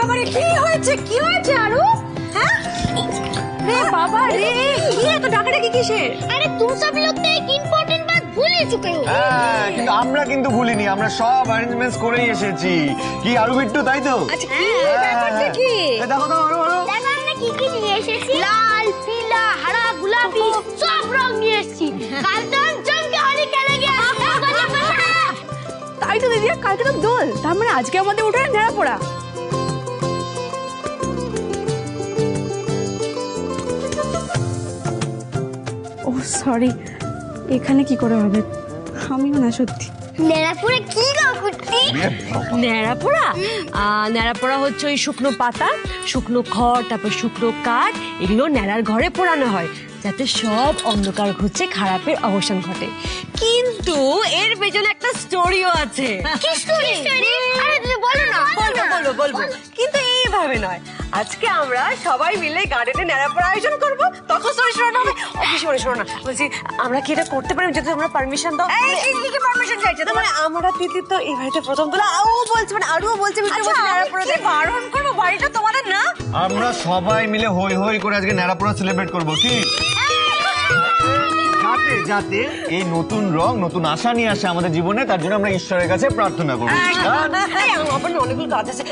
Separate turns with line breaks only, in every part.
বাবারে কি হয়েছে আরু? হ্যাঁ রে बाबा रे, ये तो ডাকাডাকি কিসের?
अरे तुम सब लोग तो एक इम्पोर्टेंट बात भूल ही चुके हो।
কিন্তু আমরা কিন্তু ভুলিনি, আমরা সব অ্যারেঞ্জমেন্টস করেই এসেছি। কি আরু বিট্টু, তাই তো?
আচ্ছা কি ব্যাপারটা কি?
দেখো তো আরু আরু।
देखो हमने की নিয়ে এসেছি। লাল, পীলা, হরা, গোলাপি সব রং নিয়ে এসেছি। কাল তো हम जम के होली खेलेंगे।
তাই তো দিদি, কালকে তো দোল, তার মানে আজকে আমাদের উঠে নেড়া পড়া। ও সরি, এখানে কি করে হবে? আমিও না সত্যি।
নেড়াপুরে কি গো কুট্টি?
ন্যাড়াপোড়া ন্যাড়াপোড়া হচ্ছে ওই শুকনো পাতা, শুকনো খড়, তারপর শুকনো কাঠ, এগুলো ন্যাড়ার ঘরে পোড়ানো হয় যাতে সব অন্ধকার ঘুচে খারাপের অবসান ঘটে। কিন্তু এর পেছনে একটা স্টোরিও আছে।
কি স্টোরি? আরে তুমি বলো না।
বলবো কিন্তু এইভাবে নয়। আজকে আমরা সবাই মিলে গার্ডেনে ন্যাড়াপোড়া আয়োজন করবো, তখন স্টোরি শোনানো হবে। শোনো না, বলছি আমরা কি এটা করতে পারি যদি তোমরা পারমিশন দাও?
পারমিশন চাইছে
মানে আমরা তিতি তো এই বাড়িতে প্রথম তোলা, ও বলছে মানে আরও বলছে
বারণ করবো, বাড়িটা তোমাদের না?
আমরা সবাই মিলে হই হই করে আজকে ন্যাড়াপোড়া সেলিব্রেট করব। কি যাতে যাতে এই নতুন রং নতুন আশা নিয়ে আসে আমাদের জীবনে, তার জন্য আমরা ঈশ্বরের কাছে প্রার্থনা করব।
আমার অনেকগুলো কাজ আছে,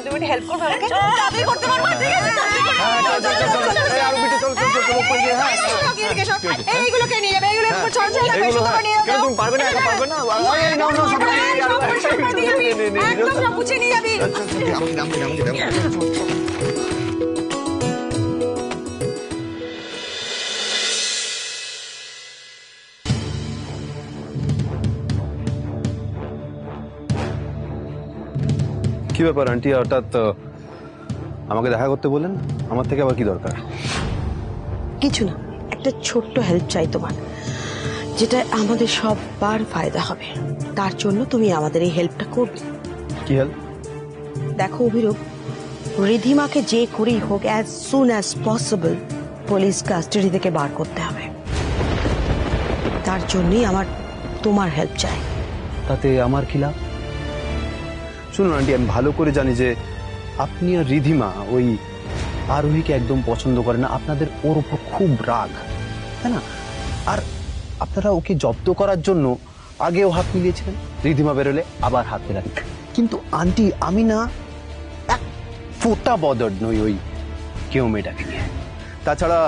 তুমি হেল্প করবে আমাকে? তাড়াতাড়ি করতে পারবো? ঠিক আছে,
আরু বিট্টু চল চল চল উপরে গিয়ে। হ্যাঁ
এইগুলোকে নিয়ে যাবে, এগুলো চল চল
এগুলো কেন তুমি পারবে না, একা পারবে না? এই নাও নাও সবাই
একদম না, গুছিয়ে নিয়ে যাবি।
কি ব্যাপার আন্টি, হঠাৎ আমাকে দেখা করতে বললেন? আমার থেকে আবার কি দরকার?
কিছু না, একটা ছোট্ট হেল্প চাই তোমার, যেটা আমাদের সবার ফায়দা হবে। তার জন্য তুমি আমাদের এই হেল্পটা করবে।
কি হেল্প?
দেখো অভিরূপ, রিধিমাকে যে করেই হোক as soon as possible police custody থেকে বার করতে হবে। তার জন্যই আমার তোমার হেল্প চাই।
তাতে আমার কি লাভ? শুনুন আন্টি, আমি ভালো করে জানি যে আপনি আর রিধিমা ওই আরোহীকে একদম পছন্দ করে না, আপনাদের ওর উপর খুব রাগ, তাই না? আর আপনারা ওকে জব্দ করার জন্য আগেও হাত মিলিয়েছিলেন, রিধিমা বেরোলে আবার হাত মেলান। কিন্তু আন্টি, আমি না এক ফোঁটা বদর নই ওই কেউ মেয়েটাকে নিয়ে। তাছাড়া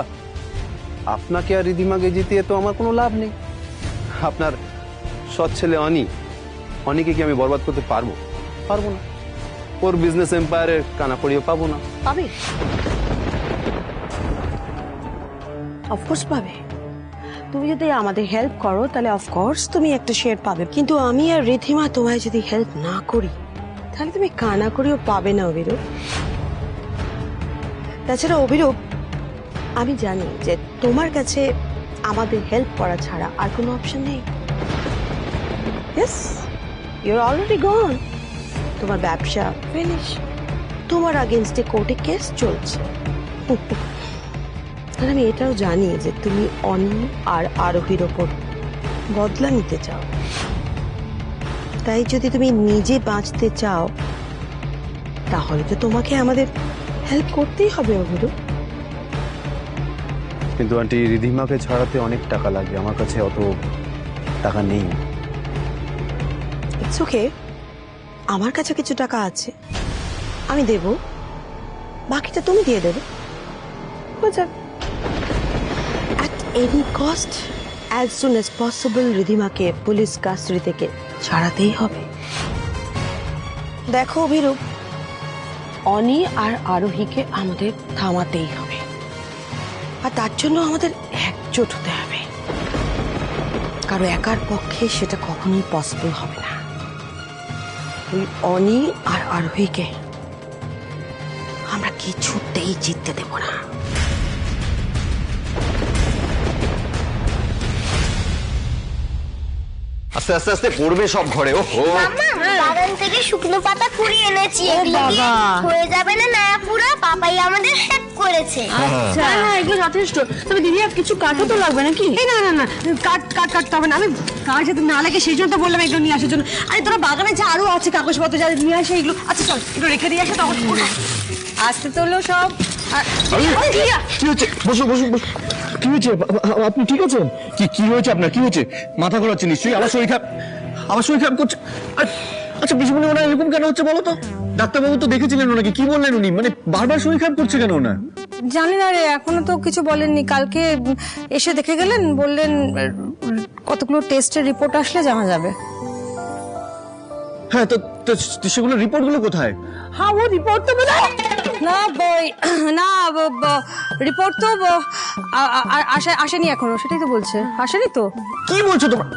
আপনাকে আর রিধিমাকে জিতিয়ে তো আমার কোনো লাভ নেই। আপনার সৎ ছেলে অনিকে কি আমি বরবাদ করতে পারবো? পারবো না। ওর বিজনেস এম্পায়ারের কানাকড়িও পাবো না।
পাবে, অফকোর্স পাবে। তুমি যদি আমাদের হেল্প করো তাহলে অফকোর্স তুমি একটা শেয়ার পাবে। কিন্তু আমি আর রিধিমা তোমায় যদি হেল্প না করি তাহলে তুমি কানাকড়িও পাবে না অভিরূপ। তাছাড়া অভিরূপ, আমি জানি যে তোমার কাছে আমাদের হেল্প করা ছাড়া আর কোনো অপশন নেই। Yes, you are already gone. তোমার ব্যবসা ফিনিশ, তোমার আগেনস্টে কোর্টে কেস চলছে। আর আমি এটাও জানি যে তুমি অনি আর আরোহীর ওপর বদলা নিতে চাও। তাই যদি তুমি নিজে বাঁচতে চাও তাহলে তো তোমাকে আমাদের হেল্প করতেই হবে অভিরূপ।
কিন্তু আন্টি, রিধিমাকে ছাড়াতে অনেক টাকা লাগবে, আমার কাছে অত টাকা নেই।
ইটস ওকে, আমার কাছে কিছু টাকা আছে, আমি দেব, বাকিটা তুমি দিয়ে দেবে। বুঝা? At any cost as soon as possible রিধিমাকে পুলিশ কাস্টাডি থেকে ছাড়াতেই হবে। দেখো অভিরূপ, অনি আর আরোহীকে আমাদের থামাতেই হবে, আর তার জন্য আমাদের একজোট হতে হবে। কারো একার পক্ষে সেটা কখনোই পসিবল হবে না। ওই অনি আর আরোহীকে আমরা কিছুতেই জিততে দেব না।
আস্তে আস্তে আস্তে পড়বে সব ঘরে। ওহো,
বাগান থেকে শুকনো পাতা কুড়িয়ে এনেছি, এগুলো দিয়ে হয়ে যাবে না নাড়া পুরা? পাপাই আমাদের হেল্প করেছে।
হ্যাঁ হ্যাঁ এগুলো যথেষ্ট। তবে দিদি আর কিছু কাঠও তো লাগবে নাকি?
এই না না না কাটতে হবে না, আমি কার যাতে না লাগে সেই জন্য তো বললাম এগুলো নিয়ে আসার জন্য। আরে তোরা বাগানে যা আরো আছে কাগজপত্র যা নিয়ে আসে এগুলো। আচ্ছা চল একটু রেখে দিয়ে আসে, তখন আসতে তোলো সব।
কি হচ্ছে? বসো বসো বসো। কি হয়েছে? আপনি ঠিক আছেন? কি হয়েছে আপনার? কি হয়েছে? মাথা ঘোরাচ্ছে নিশ্চয়ই। আমার শরীর খারাপ করছে। আচ্ছা পিসিমণি, ওনার এরকম কেন হচ্ছে বলো তো? ডাক্তারবাবু তো দেখেছিলেন ওনাকে, কি বললেন উনি? মানে বারবার শরীর খারাপ করছে কেন ওনার?
জানি না রে, এখনো তো কিছু বলেননি। কালকে এসে দেখে গেলেন, বললেন কতগুলো টেস্টের রিপোর্ট আসলে জানা যাবে।
হ্যাঁ, তো সেগুলো রিপোর্টগুলো কোথায়?
হ্যাঁ ও রিপোর্ট তো না না রিপোর্ট তো আসেনি এখনো, সেটাই তো বলছে। আসেনি তো।
কি বলছো তোমরা?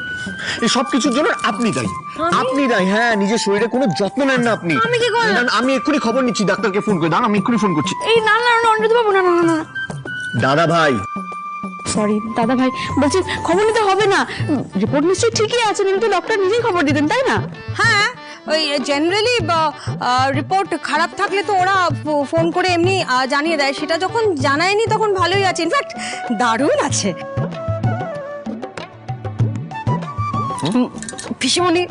এই সব কিছুর জন্য আপনি দায়ী। আপনি দায়ী। হ্যাঁ, নিজের শরীরে কোনো যত্ন নেন না আপনি।
আমি কি করলাম?
আমি এক্ষুনি খবর নিচ্ছি, ডাক্তারকে ফোন করে দাঁড়ান, আমি এক্ষুনি ফোন করছি।
এই না না না অনিরুদ্ধ বাবু, না না না।
দাদা ভাই,
সরি দাদা ভাই, বলছি খবর নিতে হবে না। রিপোর্ট নিশ্চয়ই ঠিকই আছে, কিন্তু ডক্টর নিজেই খবর দিতেন তাই না? হ্যাঁ, ওই জেনারেলি রিপোর্ট খারাপ থাকলে তো ওরা ফোন করে এমনি জানিয়ে দেয়। সেটা যখন জানায়নি তখন ভালোই আছে, ইনফ্যাক্ট দারুণ আছে।
পিসিমণি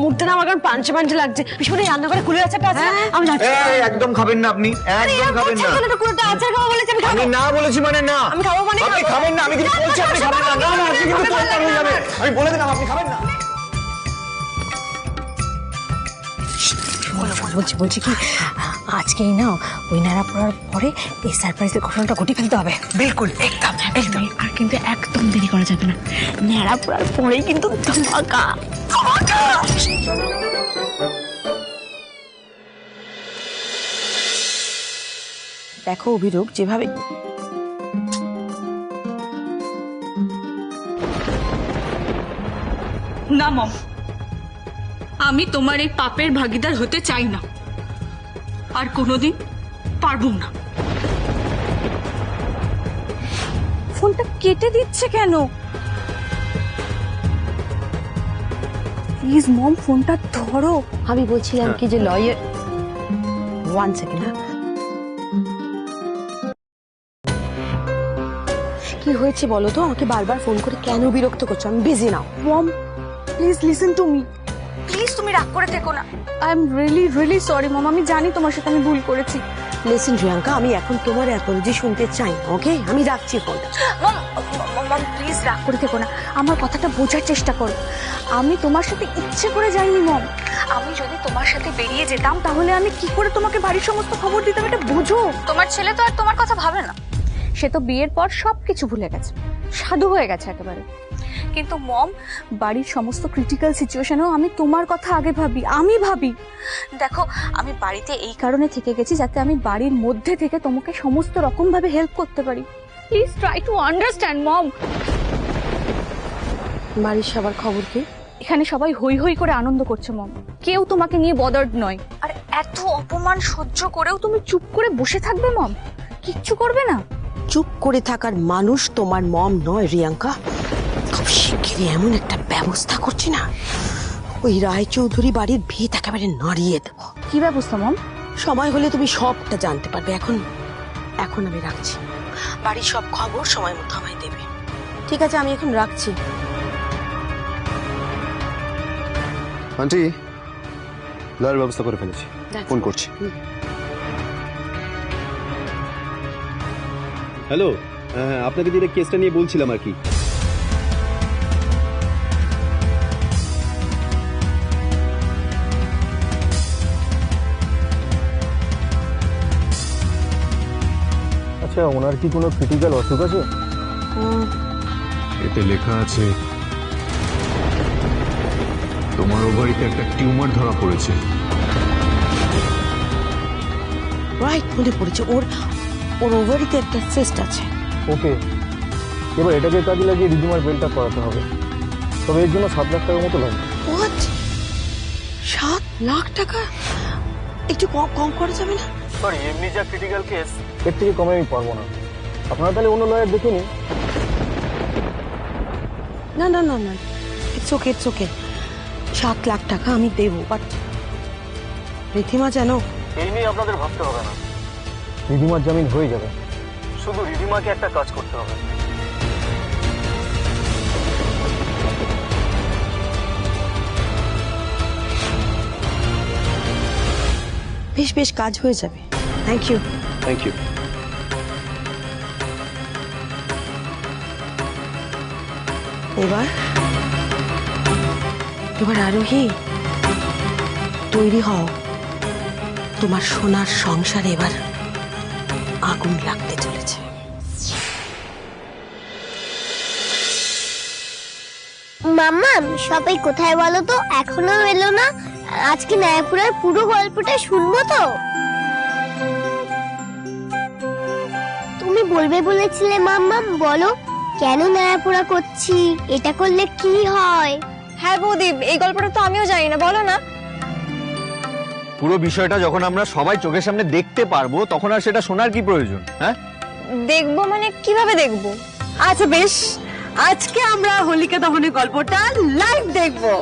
মুখটা না আমার কারণ পাঞ্চে লাগছে। পিসিমণি রান্নাঘরে কুলের আচারটা আছে, আমি যাচ্ছি।
একদম খাবেন না আপনি, একদম খাবেন না।
কুলেরটা আচার খাবো বলেছি, আমি খাবো।
আমি না বলেছি মানে না।
আমি খাবো মানে
আপনি খাবেন না, আমি কিন্তু বলছি আপনি খাবেন না। না না, আপনি কিন্তু তোলপাড় হয়ে যাবে। আমি বলে দিলাম আপনি খাবেন না।
বলছি কি, আজকেই না ওই নাড়া পড়ার পরে এই সারপ্রাইজের ঘটনাটা ঘটে ফেলতে হবে।
বিলকুল, একদম একদম। আর কিন্তু একদম দেরি করা যাবে না, নেড়া পড়ার পরেই কিন্তু ধামাকা।
দেখো অভিরূপ, যেভাবে
না মম, আমি তোমার এই পাপের ভাগিদার হতে চাই না, আর কোনোদিন পারবো না।
ফোনটা কেটে দিচ্ছে কেন? প্লিজ মম, ফোনটা ধরো।
আমি বলছিলাম কি যে লয়ার, 1 সেকেন্ড। কি হয়েছে বলো তো? আমাকে বারবার ফোন করে কেন বিরক্ত করছো? আমি busy now.
Mom please listen to me. Please তুমি রাগ করে থেকো না। I am really sorry mom, আমি জানি তোমার সাথে আমি ভুল করেছি।
লিসেন প্রিয়াঙ্কা, আমি এখন তোমার অ্যাপোলজি শুনতে চাই না, ওকে? আমি রাখছি ফোনটা।
মম প্লিজ রাগ করে থেকো না, আমার কথাটা বোঝার চেষ্টা করো। আমি তোমার সাথে ইচ্ছে করে যাইনি মম। আমি যদি তোমার সাথে বেরিয়ে যেতাম তাহলে আমি কি করে তোমাকে বাড়ির সমস্ত খবর দিতাম, এটা বোঝো। তোমার ছেলে তো আর তোমার কথা ভাবে না, সে তো বিয়ের পর সবকিছু ভুলে গেছে, সাধু হয়ে গেছে একেবারে। কিন্তু মম, বাড়ির সমস্ত ক্রিটিক্যাল সিচুয়েশনেও আমি তোমার কথা আগে ভাবি। দেখো, আমি বাড়িতে এই কারণে থেকে গেছি যাতে আমি বাড়ির মধ্যে থেকে তোমাকে সমস্ত রকম ভাবে হেল্প করতে পারি। প্লিজ ট্রাই টু আন্ডারস্ট্যান্ড মম।
বাড়ির সবার খবর কি?
এখানে সবাই হই হই করে আনন্দ করছে মম, কেউ তোমাকে নিয়ে বদার্ড নয়। আর এত অপমান সহ্য করেও তুমি চুপ করে বসে থাকবে মম? কিচ্ছু করবে না?
চুপ করে থাকার মানুষ তোমার মম নয় রিয়াঙ্কা। খুব শিগগিরই এমন একটা ব্যবস্থা করছি না, ওই রায়চৌধুরী বাড়ির ভিত একেবারে নাড়িয়ে দেব।
কি ব্যবস্থা মম?
সময় হলে তুমি সবটা জানতে পারবে। এখন আমি রাখছি। বাড়ির সব খবর সময় মতো আমায় দেবে, ঠিক আছে? আমি এখন রাখছি।
আন্টি, লয়ের ব্যবস্থা করে ফেলেছি, ফোন করছি। হ্যালো, আপনাকে দিলে কেসটা নিয়ে বলছিলাম আর কি।
আচ্ছা, ওনার কি কোনো ক্রিটিক্যাল অসুখ আছে?
এতে লেখা আছে তোমার ওভারিতে একটা টিউমার ধরা পড়েছে।
রাইট, মনে পড়েছে, ওর ওভারিতে একটা সিস্ট আছে।
ওকে, এবার এটাকে কাজে লাগিয়ে রিদিমার বেলটা করাতে হবে। তবে এর জন্য 7 লাখ টাকার মতো লাগবে।
হোয়াট? 7 লাখ টাকা? একটু কম করা যাবে না?
সরি, এমনি যা ক্রিটিক্যাল কেস, এর থেকে কমে আমি পারবো না। আপনারা তাহলে অন্য লয়ার দেখে নিন।
না না না না, ইটস ওকে 7 লাখ টাকা আমি দেবো, বাট রিধিমা যেন
এই নিয়ে আপনাদের ভাবতে হবে না, রিধিমার জামিন হয়ে যাবে। শুধু রিধিমাকে একটা কাজ করতে হবে।
বেশ কাজ হয়ে যাবে। Thank you.
Thank you.
এবার আরোহী তৈরি হও, তোমার সোনার সংসারে এবার আগুন লাগতে চলেছে।
মাম্মাম সবাই কোথায় বলো তো, এখনো এলো না? আজকে নায়পুরের পুরো গল্পটা শুনবো তো? তুমি বলবে বলেছিলে মাম্মাম, বলো কেন নায়পুরা করছি, এটা করলে কি হয়?
হ্যাঁ বৌদি, এই গল্পটা তো আমিও জানি না, বলো না।
পুরো বিষয়টা যখন আমরা সবাই চোখের সামনে দেখতে পারবো তখন আর সেটা শোনার কি প্রয়োজন? হ্যাঁ,
দেখবো মানে কিভাবে দেখবো?
আচ্ছা বেশ, আজকে আমরা হোলিকা দহনের গল্পটা লাইভ দেখবো।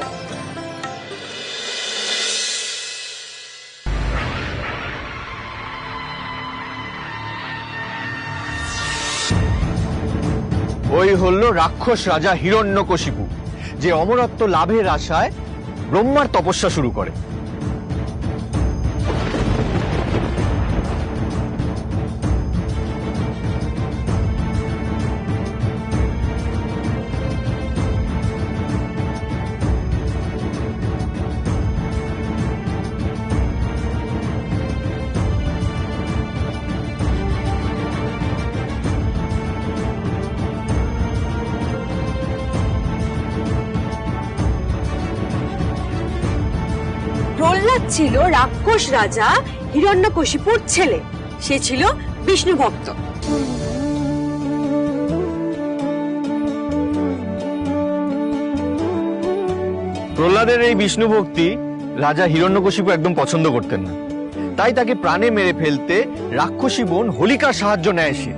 ওই হলো রাক্ষস রাজা হিরণ্যকশিপু, যে অমরত্ব লাভের আশায় ব্রহ্মার তপস্যা শুরু করে।
প্রহ্লাদ ছিল রাক্ষস রাজা হিরণ্যকশিপুর ছেলে, সে ছিল বিষ্ণু ভক্ত।
প্রহ্লাদের এই বিষ্ণু ভক্তি রাজা হিরণ্যকশিপু একদম পছন্দ করতেন না, তাই তাকে প্রাণে মেরে ফেলতে রাক্ষসী বোন হোলিকার সাহায্য নেয় সে।